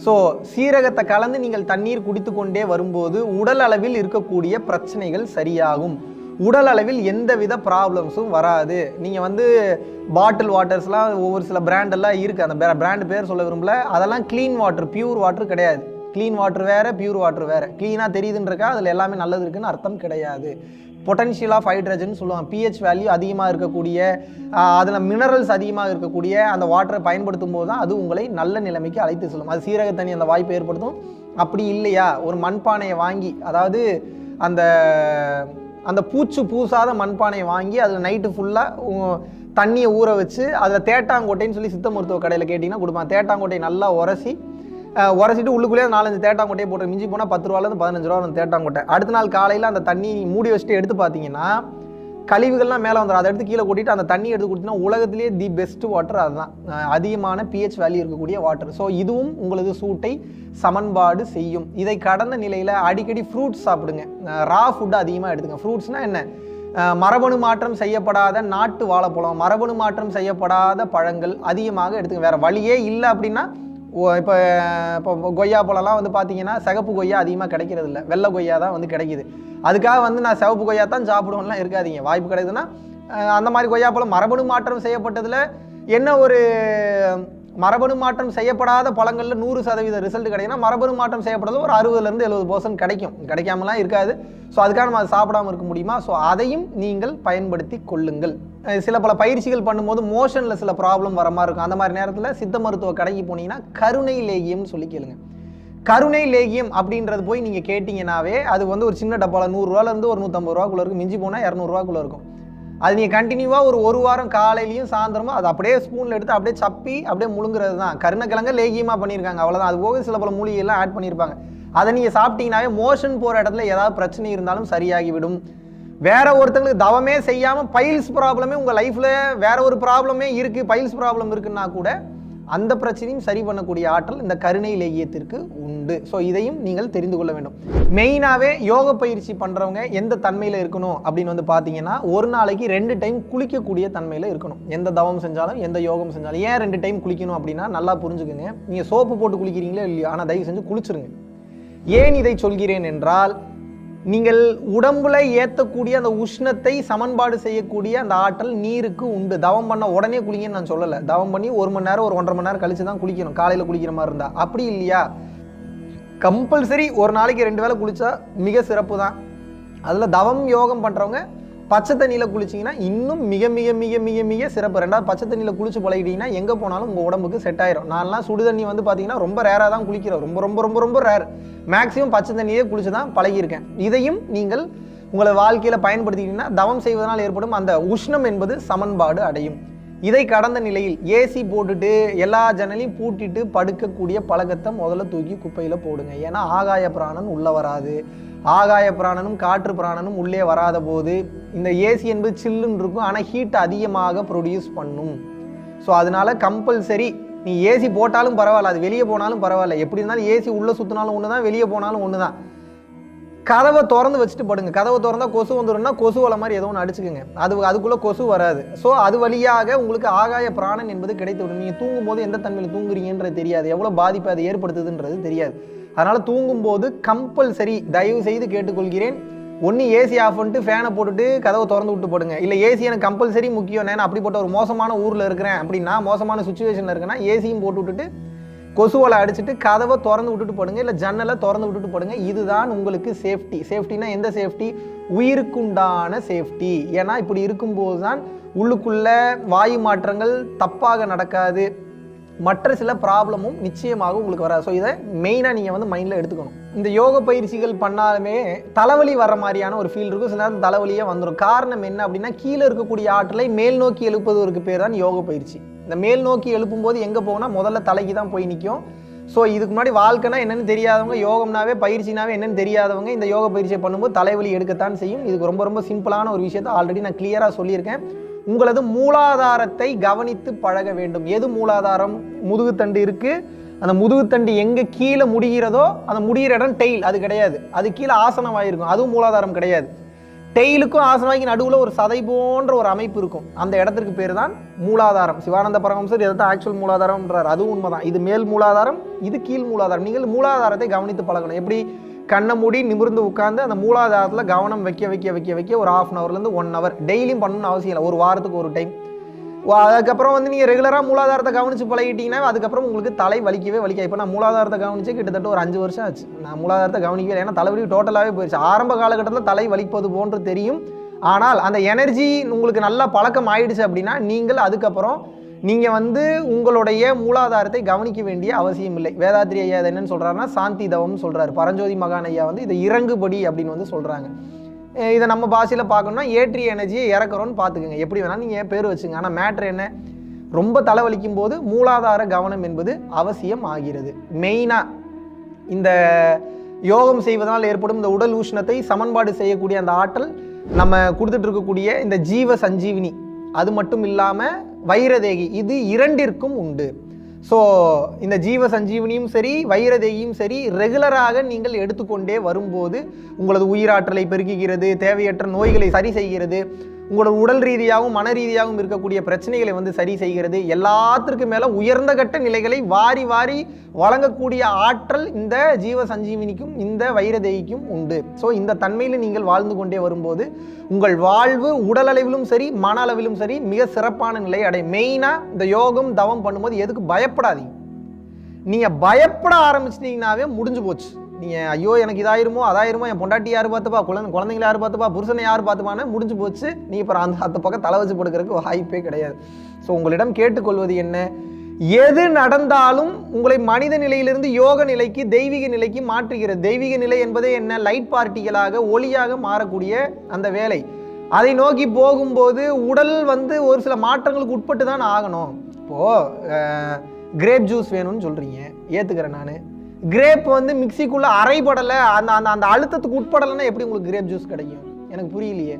ஸோ சீரகத்தை கலந்து நீங்கள் தண்ணீர் குடித்து கொண்டே வரும்போது உடல் அளவில் இருக்கக்கூடிய பிரச்சனைகள் சரியாகும். உடல் அளவில் எந்தவித ப்ராப்ளம்ஸும் வராது. நீங்கள் வந்து பாட்டில் வாட்டர்ஸ்லாம் ஒவ்வொரு சில பிராண்டெல்லாம் இருக்குது, அந்த பிராண்டு பேர் சொல்ல விரும்பல. அதெல்லாம் க்ளீன் வாட்டர், பியூர் வாட்டர் கிடையாது. க்ளீன் வாட்டர் வேறு, பியூர் வாட்டர் வேறு. க்ளீனாக தெரியுதுன்றக்கா அதில் எல்லாமே நல்லது இருக்குன்னு அர்த்தம் கிடையாது. பொட்டன்ஷியல் ஆஃப் ஹைட்ரஜன் சொல்லுவாங்க. பிஹெச் வேல்யூ அதிகமாக இருக்கக்கூடிய, அதில் மினரல்ஸ் அதிகமாக இருக்கக்கூடிய அந்த வாட்டரை பயன்படுத்தும் போது தான் அது உங்களை நல்ல நிலைமைக்கு அழைத்து செல்லும். அது சீரக தண்ணி அந்த வாய்ப்பை ஏற்படுத்தும். அப்படி இல்லையா, ஒரு மண்பானையை வாங்கி, அதாவது அந்த அந்த பூசாத மண்பானையை வாங்கி அதில் நைட்டு ஃபுல்லாக தண்ணியை ஊற வச்சு அதில் தேட்டாங்கோட்டைன்னு சொல்லி சித்த மருத்துவ கடையில் கேட்டிங்கன்னா கொடுப்பாங்க. தேட்டாங்கோட்டையை நல்லா உரசிட்டு உள்ளுக்குள்ளேயே 4-5 தேட்டாங்கோட்டையை போட்டு மிஞ்சி போனால் 10 ரூபாலேருந்து 15 ரூபா அந்த தேட்டாங்கோட்டை. அடுத்த நாள் காலையில் அந்த தண்ணி மூடி வச்சுட்டு எடுத்து பார்த்தீங்கன்னா கழிவுகள்லாம் மேலே வந்துடும். அதை எடுத்து கீழே கொட்டிட்டு அந்த தண்ணி எடுத்து கொடுத்தீங்கன்னா உலகத்திலேயே தி பெஸ்ட் வாட்டர் அதுதான், அதிகமான பிஹெச் வேல்யூ இருக்கக்கூடிய வாட்டர். ஸோ இதுவும் உங்களது சூட்டை சமன்பாடு செய்யும். இதை கடந்த நிலையில் அடிக்கடி ஃப்ரூட்ஸ் சாப்பிடுங்க, ரா ஃபுட்டு அதிகமாக எடுத்துங்க. ஃப்ரூட்ஸ்னால் என்ன? மரபணு மாற்றம் செய்யப்படாத நாட்டு வாழைப்பழம், மரபணு மாற்றம் செய்யப்படாத பழங்கள் அதிகமாக எடுத்துங்க. வேறு வழியே இல்லை அப்படின்னா இப்போ கொய்யா பழம்லாம் வந்து பார்த்தீங்கன்னா சிகப்பு கொய்யா அதிகமாக கிடைக்கிறது இல்லை, வெள்ளை கொய்யா தான் வந்து கிடைக்கிது. அதுக்காக வந்து நான் சிவப்பு கொய்யா தான் சாப்பிடுவோம்லாம் இருக்காதீங்க. வாய்ப்பு கிடைக்குதுன்னா அந்த மாதிரி கொய்யா பழம் மரபணு மாற்றம் செய்யப்பட்டதில் என்ன ஒரு மரபணு மாற்றம் செய்யப்படாத பழங்களில் 100% ரிசல்ட் கிடைக்குன்னா மரபணு மாற்றம் செய்யப்பட்டது ஒரு 60% 70% கிடைக்கும், கிடைக்காமலாம் இருக்காது. ஸோ அதுக்காக நம்ம அதை சாப்பிடாமல் இருக்க முடியுமா? ஸோ அதையும் நீங்கள் பயன்படுத்தி கொள்ளுங்கள். சில பல பயிற்சிகள் பண்ணும்போது மோஷனில் சில ப்ராப்ளம் வர மாதிரி இருக்கும். அந்த மாதிரி நேரத்தில் சித்த மருத்துவ கடைக்கு போனீங்கன்னா கருணை லேகியம்னு சொல்லி கேளுங்க. கருணை லேகியம் அப்படின்றது போய் நீங்கள் கேட்டிங்கன்னாவே அது வந்து ஒரு சின்ன டப்பாவில் 100 ரூபாலேருந்து ஒரு 150 ரூபாக்குள்ளே இருக்கும், மிஞ்சி போனால் 200 ரூபாக்குள்ளே இருக்கும். அது நீங்கள் கண்டினியூவாக ஒரு வாரம் காலையிலையும் சாயந்தரமும் அது அப்படியே ஸ்பூனில் எடுத்து அப்படியே சப்பி அப்படியே முழுங்குறது தான். கருணக்கிழங்க லேகியமாக பண்ணியிருக்காங்க, அவ்வளோதான். அது போக சில பல மூலிகைலாம் ஆட் பண்ணியிருப்பாங்க. அதை நீங்கள் சாப்பிட்டீங்கன்னாவே மோஷன் போகிற இடத்துல ஏதாவது பிரச்சனை இருந்தாலும் சரியாகிவிடும். வேற ஒருத்தங்களுக்கு தவமே செய்யாமல் பைல்ஸ் ப்ராப்ளமே உங்கள் லைஃப்பில் வேற ஒரு ப்ராப்ளமே இருக்குது, பைல்ஸ் ப்ராப்ளம் இருக்குன்னா கூட அந்த பிரச்சனையும் சரி பண்ணக்கூடிய ஆற்றல் இந்த கருணை லேகியத்திற்கு உண்டு. ஸோ இதையும் நீங்கள் தெரிந்து கொள்ள வேண்டும். மெயினாகவே யோக பயிற்சி பண்ணுறவங்க எந்த தன்மையில் இருக்கணும் அப்படின்னு வந்து பார்த்தீங்கன்னா ஒரு நாளைக்கு 2 டைம் குளிக்கக்கூடிய தன்மையில் இருக்கணும். எந்த தவம் செஞ்சாலும் எந்த யோகம் செஞ்சாலும். ஏன் 2 டைம் குளிக்கணும் அப்படின்னா நல்லா புரிஞ்சுக்குங்க. நீங்கள் சோப்பு போட்டு குளிக்கிறீங்களோ இல்லையோ, ஆனால் தயவு செஞ்சு குளிச்சுருங்க. ஏன் இதை சொல்கிறேன் என்றால், நீங்கள் உடம்புல ஏற்றக்கூடிய அந்த உஷ்ணத்தை சமன்பாடு செய்யக்கூடிய அந்த ஆற்றல் நீருக்கு உண்டு. தவம் பண்ண உடனே குளிங்கன்னு நான் சொல்லலை. தவம் பண்ணி 1 மணி நேரம் 1.5 மணி நேரம் கழிச்சு தான் குளிக்கணும், காலையில் குளிக்கிற மாதிரி இருந்தால். அப்படி இல்லையா, கம்பல்சரி ஒரு நாளைக்கு 2 வேளை குளிச்சா மிக சிறப்பு தான். அதில் தவம் யோகம் பண்ணுறவங்க பச்சை தண்ணியில் குளிச்சிங்கன்னா இன்னும் மிக மிக மிக மிக மிக சிறப்பு. 2வது பச்சை தண்ணியில் குளிச்சு பழகிட்டீங்கன்னா எங்கே போனாலும் உங்கள் உடம்புக்கு செட் ஆயிரும். நான்லாம் சுடு தண்ணி வந்து பார்த்தீங்கன்னா ரொம்ப ரேராக தான் குளிக்கிறோம், ரொம்ப ரொம்ப ரொம்ப ரொம்ப ரேர். மேக்ஸிமம் பச்சை தண்ணியே குளிச்சு தான் பழகியிருக்கேன். இதையும் நீங்கள் உங்களை வாழ்க்கையில் பயன்படுத்திக்கிட்டீங்கன்னா தவம் செய்வதனால் ஏற்படும் அந்த உஷ்ணம் என்பது சமன்பாடு அடையும். இதை கடந்த நிலையில் ஏசி போட்டுட்டு எல்லா ஜன்னலையும் பூட்டிட்டு படுக்கக்கூடிய பழக்கத்தை முதல்ல தூக்கி குப்பையில் போடுங்க. ஏன்னா ஆகாய பிராணன் உள்ளே வராது. ஆகாய பிராணனும் காற்று பிராணனும் உள்ளே வராத போது இந்த ஏசி என்பது சில்லுன்னு இருக்கும், ஆனால் ஹீட் அதிகமாக ப்ரொடியூஸ் பண்ணும். ஸோ அதனால கம்பல்சரி நீ ஏசி போட்டாலும் பரவாயில்ல, அது வெளியே போனாலும் பரவாயில்ல, எப்படி இருந்தாலும் ஏசி உள்ளே சுற்றினாலும் ஒன்று தான், வெளியே போனாலும் ஒன்று தான். கதவை திறந்து வச்சுட்டு படுங்க. கதவை திறந்தா கொசு வந்துடும்னா கொசு வலை மாதிரி ஏதோ ஒன்று அடிச்சுக்குங்க, அதுக்குள்ளே கொசு வராது. ஸோ அது வழியாக உங்களுக்கு ஆகாய பிராணன் என்பது கிடைத்துவிடும். நீங்கள் தூங்கும்போது எந்த தன்மையில் தூங்குறீங்கன்றது தெரியாது, எவ்வளோ பாதிப்பை அது ஏற்படுத்துதுன்றது தெரியாது. அதனால் தூங்கும்போது கம்பல்சரி தயவு செய்து கேட்டுக்கொள்கிறேன், ஒன்று ஏசி ஆஃப் பண்ணிட்டு ஃபேனை போட்டுட்டு கதவை திறந்து விட்டு போடுங்க. இல்லை ஏசி எனக்கு கம்பல்சரி முக்கியம், நான் அப்படிப்பட்ட ஒரு மோசமான ஊரில் இருக்கிறேன் அப்படின்னா, மோசமான சுச்சுவேஷனில் இருக்குன்னா ஏசியும் போட்டு விட்டுட்டு கொசுவலை அடிச்சுட்டு கதவை திறந்து விட்டுட்டு போடுங்க, இல்லை ஜன்னலை திறந்து விட்டுட்டு போடுங்க. இதுதான் உங்களுக்கு சேஃப்டி. சேஃப்டினா எந்த சேஃப்டி? உயிருக்குண்டான சேஃப்டி. ஏன்னா இப்படி இருக்கும்போது தான் உள்ளுக்குள்ள வாயு மாற்றங்கள் தப்பாக நடக்காது, மற்ற சில ப்ராப்ளமும் நிச்சயமாக உங்களுக்கு வராது. ஸோ இதை மெயினாக நீங்கள் வந்து மைண்டில் எடுத்துக்கணும். இந்த யோக பயிற்சிகள் பண்ணாலுமே தலைவலி வர மாதிரியான ஒரு ஃபீல் இருக்கும், சில நேரம் தலைவலியே வந்துடும். காரணம் என்ன அப்படின்னா, கீழே இருக்கக்கூடிய ஆற்றலை மேல் நோக்கி எழுப்புவதற்கு பேர் தான் யோக பயிற்சி. இந்த மேல் நோக்கி எழுப்பும்போது எங்கே போகும்னா முதல்ல தலைக்கு தான் போய் நிற்கும். ஸோ இதுக்கு முன்னாடி வாழ்க்கைனா என்னென்னு தெரியாதவங்க, யோகம்னாவே பயிற்சினாவே என்னென்னு தெரியாதவங்க இந்த யோக பயிற்சியை பண்ணும்போது தலைவலி எடுக்கத்தான் செய்யும். இதுக்கு ரொம்ப ரொம்ப சிம்பிளான ஒரு விஷயத்தை ஆல்ரெடி நான் கிளியராக சொல்லியிருக்கேன். உங்களது மூலாதாரத்தை கவனித்து பழக வேண்டும். எது மூலாதாரம்? முதுகுத்தண்டு இருக்குது, அந்த முதுகுத்தண்டு எங்கே கீழே முடிகிறதோ அந்த முடிகிற இடம் டெயில், அது கிடையாது. அது கீழே ஆசனவாயிருக்கும், அதுவும் மூலாதாரம் கிடையாது. டெயிலுக்கும் ஆசனவாய்க்கு நடுவில் ஒரு சதை போன்ற ஒரு அமைப்பு இருக்கும், அந்த இடத்துக்கு பேர் தான் மூலாதாரம். சிவானந்த பரமஹம்சர் இதை தான் ஆக்சுவல் மூலாதாரம்ன்றார், அதுவும் உண்மைதான். இது மேல் மூலாதாரம், இது கீழ் மூலாதாரம். நீங்கள் மூலாதாரத்தை கவனித்து பழகணும். எப்படி? கண்ணை மூடி நிமிர்ந்து உட்காந்து அந்த மூலாதாரத்தில் கவனம் வைக்க வைக்க வைக்க வைக்க ஒரு 1/2 ஹவர்லேருந்து 1 ஹவர் டெய்லியும் பண்ணணும்னு அவசியம் இல்லை, ஒரு வாரத்துக்கு ஒரு டைம். அதுக்கப்புறம் வந்து நீங்கள் ரெகுலராக மூலாதாரத்தை கவனித்து பழகிட்டீங்கன்னா அதுக்கப்புறம் உங்களுக்கு தலை வலிக்கவே வலிக்காது. இப்போ நான் மூலாதாரத்தை கவனிச்சு கிட்டத்தட்ட ஒரு 5 வருஷம் ஆச்சு. நான் மூலாதாரத்தை கவனிக்கவே, ஏன்னா தலைவலி டோட்டலாகவே போயிடுச்சு. ஆரம்ப காலகட்டத்தில் தலை வலிப்பது போன்று தெரியும், ஆனால் அந்த எனர்ஜி உங்களுக்கு நல்லா பழக்கம் ஆயிடுச்சு அப்படின்னா நீங்கள் அதுக்கப்புறம் நீங்கள் வந்து உங்களுடைய மூலாதாரத்தை கவனிக்க வேண்டிய அவசியம் இல்லை. வேதாத்ரி ஐயா அதை என்னன்னு சொல்கிறாருன்னா சாந்தி தவம்னு சொல்கிறாரு. பரஞ்சோதி மகான் ஐயா வந்து இதை இறங்குபடி அப்படின்னு வந்து சொல்கிறாங்க. இதை நம்ம பாஷையில் பார்க்கணும்னா ஏற்றிய எனர்ஜியை இறக்குறோன்னு பார்த்துக்குங்க, எப்படி வேணாலும் நீங்கள் பேர் வச்சுங்க. ஆனால் மேட்ரு என்ன? ரொம்ப தலைவலிக்கும் போது மூலாதார கவனம் என்பது அவசியம் ஆகிறது. மெயினாக இந்த யோகம் செய்வதனால் ஏற்படும் இந்த உடல் உஷ்ணத்தை சமன்பாடு செய்யக்கூடிய அந்த ஆற்றல் நம்ம கொடுத்துட்டு இருக்கக்கூடிய இந்த ஜீவ சஞ்சீவினி அது மட்டும் இல்லாமல் வைரதேகி இது இரண்டிற்கும் உண்டு. ஸோ இந்த ஜீவ சஞ்சீவனியும் சரி வைரதேகியும் சரி ரெகுலராக நீங்கள் எடுத்துக்கொண்டே வரும்போது உங்களது உயிராற்றலை பெருக்குகிறது, தேவையற்ற நோய்களை சரி செய்கிறது, உங்களோட உடல் ரீதியாகவும் மன ரீதியாகவும் இருக்கக்கூடிய பிரச்சனைகளை சரி செய்கிறது. எல்லாத்திற்கும் மேலே உயர்ந்த கட்ட நிலைகளை வாரி வாரி வழங்கக்கூடிய ஆற்றல் இந்த ஜீவ சஞ்சீவினிக்கும் இந்த வைரதேகிக்கும் உண்டு. ஸோ இந்த தன்மையில் நீங்கள் வாழ்ந்து கொண்டே வரும்போது உங்கள் வாழ்வு உடல் அளவிலும் சரி மன அளவிலும் சரி மிக சிறப்பான நிலை அடையும். மெயினாக இந்த யோகம் தவம் பண்ணும்போது எதுக்கு பயப்படாதீங்க. நீங்கள் பயப்பட ஆரம்பிச்சிட்டிங்கனாவே முடிஞ்சு போச்சு. நீங்கள் ஐயோ எனக்கு இதாயிருமோ அதாயிருமோ, என் பொண்டாட்டி யார் பார்த்துப்பா, குழந்தைங்களை யார் பார்த்துப்பா, புருஷனை யார் பார்த்துப்பானே முடிஞ்சு போச்சு. நீ இப்போ அந்த பக்கம் தலை வச்சு படுக்கிறதுக்கு வாய்ப்பே கிடையாது. ஸோ உங்களிடம் கேட்டுக்கொள்வது என்ன, எது நடந்தாலும் உங்களை மனித நிலையிலிருந்து யோக நிலைக்கு தெய்வீக நிலைக்கு மாற்றுகிறது. தெய்வீக நிலை என்பதே என்ன, லைட் பார்ட்டிகளாக ஒளியாக மாறக்கூடிய அந்த வேலை. அதை நோக்கி போகும்போது உடல் ஒரு சில மாற்றங்களுக்கு உட்பட்டு தான் ஆகணும். இப்போது கிரேப் ஜூஸ் வேணும்னு சொல்கிறீங்க, ஏற்றுக்கிறேன் நான். கிரேப் மிக்சிக்குள்ளே அரைப்படலை, அந்த அந்த அந்த அழுத்தத்துக்கு உட்படலைன்னா எப்படி உங்களுக்கு கிரேப் ஜூஸ் கிடைக்கும்? எனக்கு புரியலையே.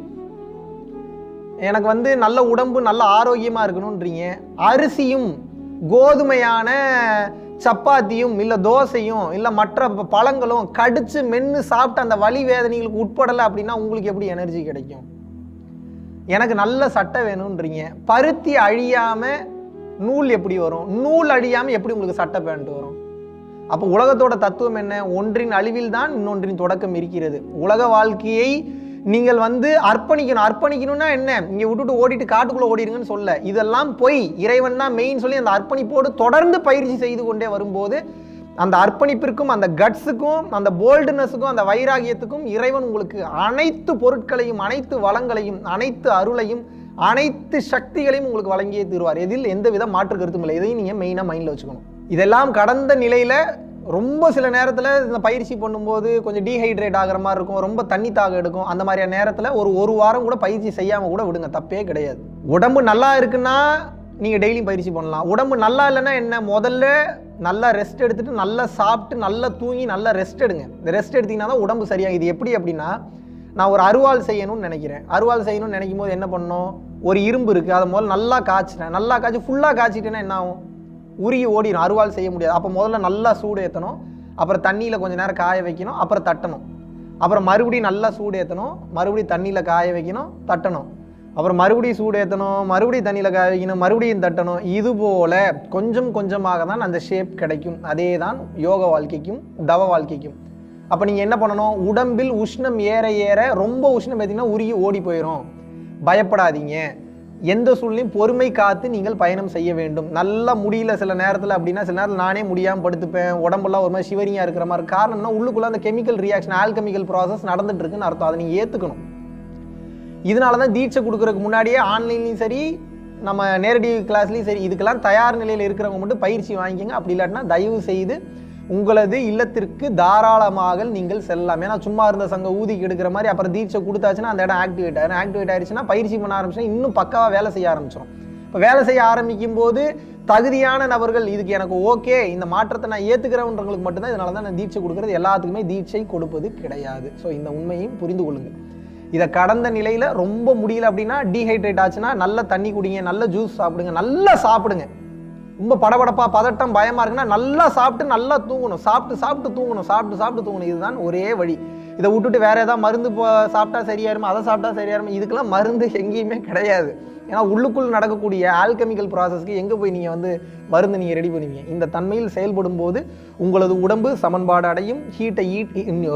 எனக்கு நல்ல உடம்பு நல்ல ஆரோக்கியமாக இருக்கணுன்றீங்க, அரிசியும் கோதுமையான சப்பாத்தியும் இல்லை தோசையும் இல்லை மற்ற பழங்களும் கடிச்சு மென்று சாப்பிட்டு அந்த வலி வேதனைகளுக்கு உட்படலை அப்படின்னா உங்களுக்கு எப்படி எனர்ஜி கிடைக்கும்? எனக்கு நல்ல சட்டை வேணும்ன்றீங்க, பருத்தி அழியாமல் நூல் எப்படி வரும்? நூல் அழியாமல் எப்படி உங்களுக்கு சட்டை பேண்ட் வரும்? அப்போ உலகத்தோட தத்துவம் என்ன, ஒன்றின் அழிவில் தான் இன்னொன்றின் தொடக்கம் இருக்கிறது. உலக வாழ்க்கையை நீங்கள் அர்ப்பணிக்கணும். அர்ப்பணிக்கணும்னா என்ன, இங்கே விட்டுட்டு ஓடிட்டு காட்டுக்குள்ளே ஓடிடுங்கன்னு சொல்ல, இதெல்லாம் போய் இறைவன் தான் மெயின் சொல்லி அந்த அர்ப்பணிப்போடு தொடர்ந்து பயிற்சி செய்து கொண்டே வரும்போது அந்த அர்ப்பணிப்பிற்கும் அந்த கட்ஸுக்கும் அந்த போல்டுனஸுக்கும் அந்த வைராகியத்துக்கும் இறைவன் உங்களுக்கு அனைத்து பொருட்களையும் அனைத்து வளங்களையும் அனைத்து அருளையும் அனைத்து சக்திகளையும் உங்களுக்கு வழங்கியே தருவார். இதில் எந்த வித மாற்று கருத்தும் இல்லை. இதையும் நீங்கள் மெயினாக மைண்டில் வச்சுக்கணும். இதெல்லாம் கடந்த நிலையில் ரொம்ப சில நேரத்தில் இந்த பயிற்சி பண்ணும்போது கொஞ்சம் டீஹைட்ரேட் ஆகிற மாதிரி இருக்கும், ரொம்ப தண்ணி தாக எடுக்கும். அந்த மாதிரியான நேரத்தில் ஒரு வாரம் கூட பயிற்சி செய்யாமல் கூட விடுங்க, தப்பே கிடையாது. உடம்பு நல்லா இருக்குன்னா நீங்கள் டெய்லியும் பயிற்சி பண்ணலாம். உடம்பு நல்லா இல்லைன்னா என்ன, முதல்ல நல்லா ரெஸ்ட் எடுத்துகிட்டு நல்லா சாப்பிட்டு நல்லா தூங்கி நல்லா ரெஸ்ட் எடுங்க. இந்த ரெஸ்ட் எடுத்திங்கன்னா தான் உடம்பு சரியாக. இது எப்படி அப்படின்னா, நான் ஒரு அருவாள் செய்யணும்னு நினைக்கிறேன். அருவாள் செய்யணும்னு நினைக்கும் போது என்ன பண்ணணும், ஒரு இரும்பு இருக்குது, அதை முதல்ல நல்லா காய்ச்சிட்டேன். நல்லா காய்ச்சி ஃபுல்லாக காய்ச்சிட்டேன்னா என்ன ஆகும், உருகி ஓடிடும், அருவாள் செய்ய முடியாது. அப்போ முதல்ல நல்லா சூடு ஏற்றணும், அப்புறம் தண்ணியில் கொஞ்சம் நேரம் காய வைக்கணும், அப்புறம் தட்டணும், அப்புறம் மறுபடியும் நல்லா சூடு ஏற்றணும், மறுபடியும் தண்ணியில் காய வைக்கணும், தட்டணும், அப்புறம் மறுபடியும் சூடு ஏற்றணும், மறுபடியும் தண்ணியில் காய வைக்கணும், மறுபடியும் தட்டணும். இது போல் கொஞ்சம் கொஞ்சமாக தான் அந்த ஷேப் கிடைக்கும். அதே தான் யோக வாழ்க்கைக்கும் தவ வாழ்க்கைக்கும். அப்போ நீங்கள் என்ன பண்ணணும், உடம்பில் உஷ்ணம் ஏற ஏற ரொம்ப உஷ்ணம் ஏற்றிங்கன்னா உருகி ஓடி போயிடும். பயப்படாதீங்க. எந்த சூழ்நிலையும் பொறுமை காத்து நீங்கள் பயணம் செய்ய வேண்டும். நல்லா முடியல சில நேரத்தில் அப்படின்னா, சில நேரத்தில் நானே முடியாமல் படுத்துப்பேன், உடம்புலாம் ஒரு மாதிரி சிவரியாக இருக்கிற மாதிரி. காரணம்னா உள்ளுக்குள்ளே அந்த கெமிக்கல் ரியாக்ஷன் ஆல்கெமிக்கல் ப்ராசஸ் நடந்துட்டு இருக்குன்னு அர்த்தம். அதை நீங்கள் ஏற்றுக்கணும். இதனால தான் தீட்சை கொடுக்குறதுக்கு முன்னாடியே ஆன்லைன்லையும் சரி நம்ம நேரடி கிளாஸ்லையும் சரி இதுக்கெல்லாம் தயார் நிலையில் இருக்கிறவங்க மட்டும் பயிற்சி வாங்கிக்கோங்க. அப்படி இல்லாட்டினா தயவு செய்து உங்களது இல்லத்திற்கு தாராளமாக நீங்கள் செல்லலாம். ஏன்னா சும்மா இருந்த சங்க ஊதிக்கு எடுக்கிற மாதிரி அப்புறம் தீட்சை கொடுத்தாச்சுன்னா அந்த இடம் ஆக்டிவேட் ஆயிடுச்சுன்னா பயிற்சி பண்ண ஆரம்பிச்சுன்னா இன்னும் பக்காவாக வேலை செய்ய ஆரம்பிச்சிடும். இப்போ வேலை செய்ய ஆரம்பிக்கும் போது தகுதியான நபர்கள் இதுக்கு எனக்கு ஓகே, இந்த மாற்றத்தை நான் ஏற்றுக்கிறவன்றவங்களுக்கு மட்டும்தான். இதனால தான் நான் தீட்சை கொடுக்குறது, எல்லாத்துக்குமே தீட்சை கொடுப்பது கிடையாது. ஸோ இந்த உண்மையும் புரிந்து கொள்ளுங்கள். இதை கடந்த நிலையில் ரொம்ப முடியல அப்படின்னா, டீஹைட்ரேட் ஆச்சுன்னா நல்ல தண்ணி குடிங்க, நல்ல ஜூஸ் சாப்பிடுங்க, நல்லா சாப்பிடுங்க. ரொம்ப படபடப்பா பதட்டம் பயமாக இருக்குன்னா நல்லா சாப்பிட்டு நல்லா தூங்கணும். சாப்பிட்டு தூங்கணும். இதுதான் ஒரே வழி. இதை விட்டுட்டு வேறு ஏதாவது மருந்து சாப்பிட்டா சரியாயிருமா, அதை சாப்பிட்டா சரியாயிருமா, இதுக்கெல்லாம் மருந்து எங்கேயுமே கிடையாது. ஏன்னா உள்ளுக்குள் நடக்கக்கூடிய ஆல்கெமிக்கல் ப்ராசஸ்க்கு எங்கே போய் நீங்கள் மருந்து நீங்கள் ரெடி பண்ணுவீங்க? இந்த தன்மையில் செயல்படும் போது உங்களது உடம்பு சமன்பாடு அடையும். ஹீட்டை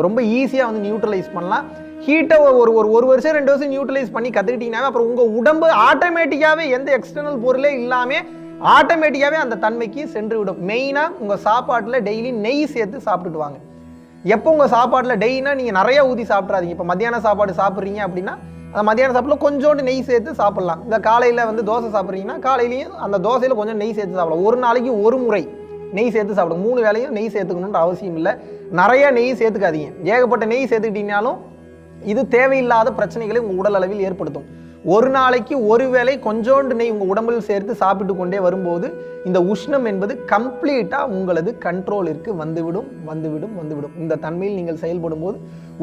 ரொம்ப ஈஸியாக நியூட்ரலைஸ் பண்ணலாம். ஹீட்டை ஒரு வருஷம் 2 வருஷம் நியூட்ரலைஸ் பண்ணி கற்றுக்கிட்டீங்கன்னா அப்புறம் உங்கள் உடம்பு ஆட்டோமேட்டிக்காகவே எந்த எக்ஸ்டர்னல் பொருளே இல்லாமல் ஆட்டோமேட்டிக்காகவே அந்த தன்மைக்கு சென்று விடும். மெயினாக உங்கள் சாப்பாட்டில் டெய்லி நெய் சேர்த்து சாப்பிட்டுட்டு வாங்க. எப்போ உங்கள் சாப்பாட்டில் டெய்லினா நீங்கள் நிறையா ஊற்றி சாப்பிட்றாதீங்க. இப்போ மத்தியான சாப்பாடு சாப்பிட்றீங்க அப்படின்னா அந்த மத்தியான சாப்பாட்டில் கொஞ்சோண்டு நெய் சேர்த்து சாப்பிட்லாம். இந்த காலையில் தோசை சாப்பிட்றீங்கன்னா காலையிலையும் அந்த தோசையில் கொஞ்சம் நெய் சேர்த்து சாப்பிடலாம். ஒரு நாளைக்கு ஒரு முறை நெய் சேர்த்து சாப்பிடுங்க. 3 வேளையும் நெய் சேர்த்துக்கணுன்ற அவசியம் இல்லை. நிறையா நெய் சேர்த்துக்காதீங்க. ஏகப்பட்ட நெய் சேர்த்துக்கிட்டீங்கனாலும் இது தேவையில்லாத பிரச்சனைகளை உங்கள் உடல் அளவில் ஏற்படுத்தும். ஒரு நாளைக்கு ஒரு வேளை கொஞ்சோண்டு நெய் உங்கள் உடம்பில் சேர்த்து சாப்பிட்டு கொண்டே வரும்போது இந்த உஷ்ணம் என்பது கம்ப்ளீட்டாக உங்களது கண்ட்ரோலிற்கு வந்துவிடும். இந்த தன்மையில் நீங்கள் செயல்படும் போது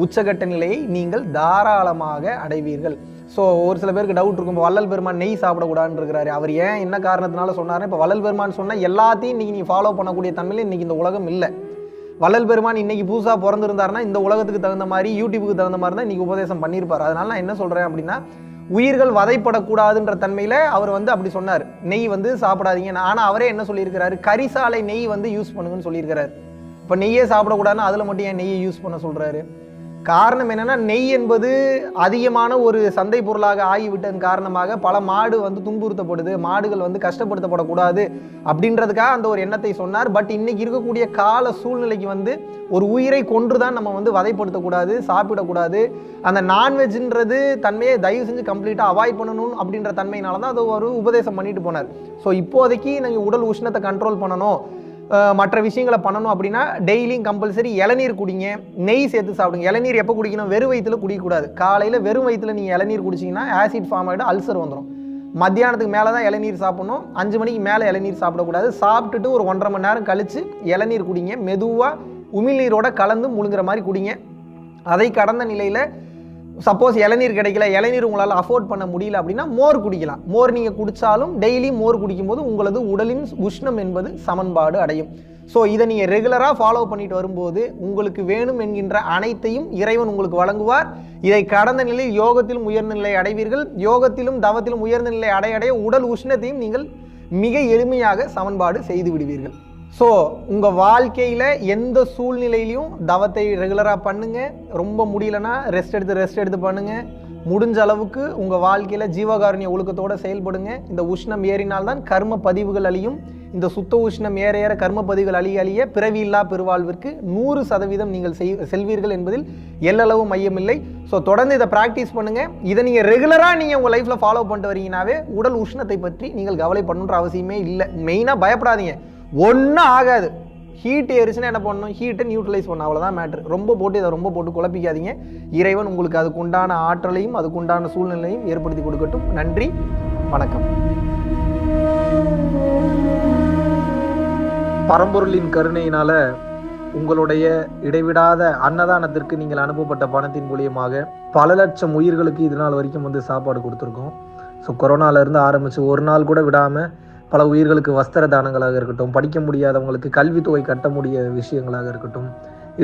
உச்சகட்ட நிலையை நீங்கள் தாராளமாக அடைவீர்கள். ஸோ ஒரு சில பேருக்கு டவுட் இருக்கும், வள்ளல் பெருமான் நெய் சாப்பிடக்கூடாதுன்னு இருக்கிறாரு, அவர் ஏன் என்ன காரணத்தினால சொன்னார்? இப்போ வள்ளல் பெருமான் சொன்னால் எல்லாத்தையும் இன்றைக்கி நீ ஃபாலோ பண்ணக்கூடிய தன்மையில் இன்றைக்கி இந்த உலகம் இல்லை. வள்ளல் பெருமான் இன்னைக்கு புதுசாக பிறந்திருந்தாருன்னா இந்த உலகத்துக்கு தகுந்த மாதிரி, யூடியூபுக்கு தகுந்த மாதிரி தான் இன்னைக்கு உபதேசம் பண்ணியிருப்பார். அதனால நான் என்ன சொல்கிறேன் அப்படின்னா, உயிர்கள் வதைப்படக்கூடாதுன்ற தன்மையில் அவர் அப்படி சொன்னார், நெய் சாப்பிடாதீங்க. ஆனால் அவரே என்ன சொல்லியிருக்கிறாரு, கரிசாலை நெய் யூஸ் பண்ணுங்கன்னு சொல்லியிருக்கிறாரு. இப்போ நெய்யே சாப்பிடக்கூடாதுன்னு அதில் மட்டும் ஏன் நெய்யை யூஸ் பண்ண சொல்கிறாரு? காரணம் என்னன்னா, நெய் என்பது அதிகமான ஒரு சந்தை பொருளாக ஆகிவிட்டதன் காரணமாக பல மாடு துன்புறுத்தப்படுது, மாடுகள் கஷ்டப்படுத்தப்படக்கூடாது அப்படின்றதுக்காக அந்த ஒரு எண்ணத்தை சொன்னார். பட் இன்னைக்கு இருக்கக்கூடிய கால சூழ்நிலைக்கு ஒரு உயிரை கொன்றுதான் நம்ம வதைப்படுத்தக்கூடாது, சாப்பிடக்கூடாது. அந்த நான்வெஜ்ன்றது தன்மையை தயவு செஞ்சு கம்ப்ளீட்டாக அவாய்ட் பண்ணணும் அப்படின்ற தன்மையினால தான் அது ஒரு உபதேசம் பண்ணிட்டு போனார். ஸோ இப்போதைக்கு நீங்கள் உடல் உஷ்ணத்தை கண்ட்ரோல் பண்ணணும், மற்ற விஷயங்களை பண்ணணும் அப்படின்னா டெய்லியும் கம்பல்சரி இளநீர் குடிங்க, நெய் சேர்த்து சாப்பிடுங்க. இளநீர் எப்போ குடிக்கணும்? வெறும் வயிற்றில் குடிக்கக்கூடாது. காலையில் வெறும் வயிற்றில் நீங்கள் இளநீர் குடிச்சிங்கன்னா ஆசிட் ஃபார்ம் ஆகிடும், அல்சர் வந்துடும். மத்தியானத்துக்கு மேலே தான் இளநீர் சாப்பிடணும், 5 மணிக்கு மேலே இளநீர் சாப்பிடக்கூடாது. சாப்பிட்டுட்டு ஒரு 1.5 மணி நேரம் கழித்து இளநீர் குடிங்க. மெதுவாக உமிழ்நீரோட கலந்து முழுங்குற மாதிரி குடிங்க. அதை கடந்த நிலையில் சப்போஸ் இளநீர் கிடைக்கல, இளநீர் உங்களால் அஃபோர்ட் பண்ண முடியல அப்படின்னா மோர் குடிக்கலாம். மோர் நீங்கள் குடித்தாலும் டெய்லி மோர் குடிக்கும்போது உங்களது உடலின் உஷ்ணம் என்பது சமன்பாடு அடையும். ஸோ இதை நீங்கள் ரெகுலராக ஃபாலோ பண்ணிட்டு வரும்போது உங்களுக்கு வேணும் என்கின்ற அனைத்தையும் இறைவன் உங்களுக்கு வழங்குவார். இதை கடந்த நிலையில் யோகத்திலும் உயர்ந்த நிலை அடைவீர்கள். யோகத்திலும் தவத்திலும் உயர்ந்த நிலை அடைய உடல் உஷ்ணத்தையும் நீங்கள் மிக எளிமையாக சமன்பாடு செய்து விடுவீர்கள். ஸோ உங்கள் வாழ்க்கையில் எந்த சூழ்நிலையிலையும் தவத்தை ரெகுலராக பண்ணுங்கள். ரொம்ப முடியலன்னா ரெஸ்ட் எடுத்து பண்ணுங்கள். முடிஞ்ச அளவுக்கு உங்கள் வாழ்க்கையில் ஜீவகாருண்ய ஒழுக்கத்தோடு செயல்படுங்க. இந்த உஷ்ணம் ஏறினால்தான் கர்ம பதிவுகள் அழியும். இந்த சுத்த உஷ்ணம் ஏற கர்ம பதிவுகள் அழிய பிறவியில்லா பெருவாழ்விற்கு 100% நீங்கள் செல்வீர்கள் என்பதில் எல்லளவு மையமில்லை. ஸோ தொடர்ந்து இதை ப்ராக்டிஸ் பண்ணுங்கள். இதை நீங்கள் ரெகுலராக நீங்கள் உங்கள் லைஃப்பில் ஃபாலோ பண்ணிட்டு வரீங்கன்னாவே உடல் உஷ்ணத்தை பற்றி நீங்கள் கவலைப்படணுன்ற அவசியமே இல்லை. மெயினாக பயப்படாதீங்க, ஒன்றும் ஆகாது. ஹீட் ஏறிச்சுன்னா என்ன பண்ணணும்? ஹீட்டை நியூட்ரலைஸ் பண்ணணும், அவ்வளோதான் மேட்ரு. ரொம்ப போட்டு குழப்பிக்காதீங்க. இறைவன் உங்களுக்கு அதுக்குண்டான ஆற்றலையும் அதுக்குண்டான சூழ்நிலையும் ஏற்படுத்தி கொடுக்கட்டும். நன்றி, வணக்கம். பரம்பொருளின் கருணையினால உங்களுடைய இடைவிடாத அன்னதானத்திற்கு நீங்கள் அனுப்பப்பட்ட பணத்தின் மூலியமாக பல லட்சம் உயிர்களுக்கு இது நாள் வரைக்கும் சாப்பாடு கொடுத்துருக்கோம். ஸோ கொரோனாலேருந்து ஆரம்பித்து ஒரு நாள் கூட விடாமல் பல உயிர்களுக்கு வஸ்திர தானங்களாக இருக்கட்டும், படிக்க முடியாதவங்களுக்கு கல்வித்தொகை கட்ட முடிய விஷயங்களாக இருக்கட்டும்,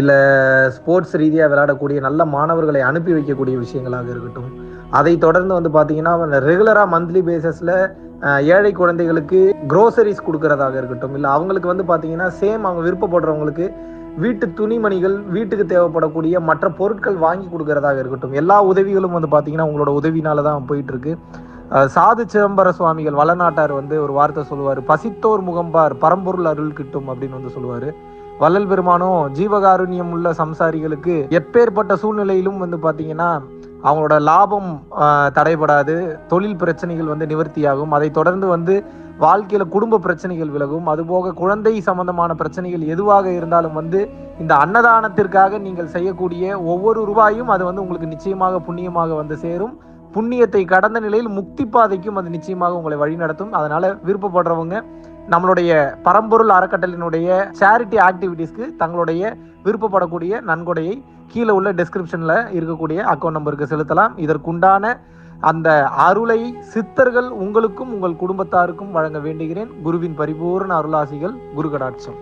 இல்லை ஸ்போர்ட்ஸ் ரீதியாக விளையாடக்கூடிய நல்ல மாணவர்களை அனுப்பி வைக்கக்கூடிய விஷயங்களாக இருக்கட்டும், அதை தொடர்ந்து பார்த்தீங்கன்னா ரெகுலராக மந்த்லி பேசிஸில் ஏழை குழந்தைகளுக்கு க்ரோசரிஸ் கொடுக்கறதாக இருக்கட்டும், இல்லை அவங்களுக்கு பார்த்தீங்கன்னா சேம் அவங்க விருப்பப்படுறவங்களுக்கு வீட்டு துணிமணிகள், வீட்டுக்கு தேவைப்படக்கூடிய மற்ற பொருட்கள் வாங்கி கொடுக்கறதாக இருக்கட்டும், எல்லா உதவிகளும் பார்த்தீங்கன்னா உங்களோட உதவினால தான் போயிட்டுருக்கு. சாது சிதம்பர சுவாமிகள் வளநாட்டார் ஒரு வார்த்தை சொல்லுவார், பசித்தோர் முகம்பார் பரம்பொருள் அருள் கிட்டும் அப்படின்னு சொல்லுவார். வள்ளல் பெருமானும் ஜீவகாருண்யம் உள்ள சம்சாரிகளுக்கு எப்பேற்பட்ட சூழ்நிலையிலும் பார்த்தீங்கன்னா அவங்களோட லாபம் தடைபடாது, தொழில் பிரச்சனைகள் நிவர்த்தியாகும். அதை தொடர்ந்து வாழ்க்கையில குடும்ப பிரச்சனைகள் விலகும். அதுபோக குழந்தை சம்பந்தமான பிரச்சனைகள் எதுவாக இருந்தாலும் இந்த அன்னதானத்திற்காக நீங்கள் செய்யக்கூடிய ஒவ்வொரு ரூபாயும் அது உங்களுக்கு நிச்சயமாக புண்ணியமாக சேரும். புண்ணியத்தை கடந்த நிலையில் முக்தி பாதைக்கும் அது நிச்சயமாக உங்களை வழிநடத்தும். அதனால விருப்பப்படுறவங்க நம்மளுடைய பரம்பொருள் அறக்கட்டளையினுடைய சேரிட்டி ஆக்டிவிட்டீஸ்க்கு தங்களுடைய விருப்பப்படக்கூடிய நன்கொடையை கீழே உள்ள டிஸ்கிரிப்ஷன்ல இருக்கக்கூடிய அக்கௌண்ட் நம்பருக்கு செலுத்தலாம். இதற்குண்டான அந்த அருளை சித்தர்கள் உங்களுக்கும் உங்கள் குடும்பத்தாருக்கும் வழங்க வேண்டுகிறேன். குருவின் பரிபூர்ண அருளாசிகள். குரு கடாட்சம்.